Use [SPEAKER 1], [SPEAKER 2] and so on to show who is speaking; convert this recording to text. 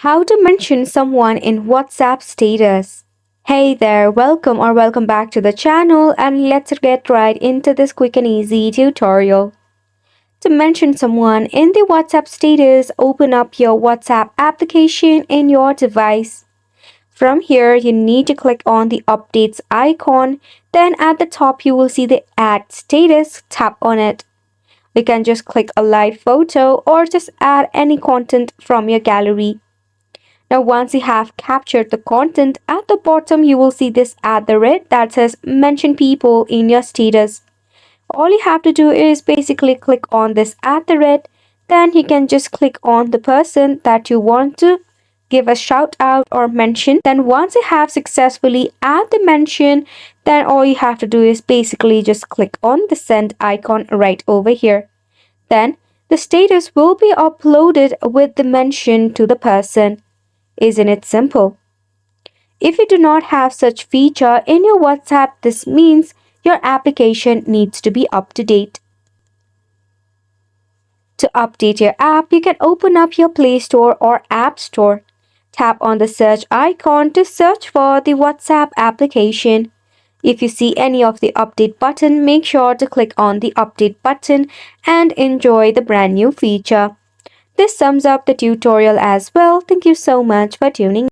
[SPEAKER 1] How to mention someone in WhatsApp status. Hey there, welcome back to the channel, and let's get right into this quick and easy tutorial. To mention someone in the WhatsApp status, open up your WhatsApp application in your device. From here, you need to click on the updates icon. Then at the top, you will see the add status. Tap on it. You can just click a live photo or just add any content from your gallery. Now, once you have captured the content, at the bottom you will see this @ that says mention people in your status. All you have to do is basically click on this @. Then you can just click on the person that you want to give a shout out or mention. Then once you have successfully add the mention, then all you have to do is basically just click on the send icon right over here. Then the status will be uploaded with the mention to the person. Isn't it simple? If you do not have such feature in your WhatsApp, this means your application needs to be up to date. To update your app, you can open up your Play Store or App Store. Tap on the search icon to search for the WhatsApp application. If you see any of the update button, make sure to click on the update button and enjoy the brand new feature. This sums up the tutorial as well. Thank you so much for tuning in.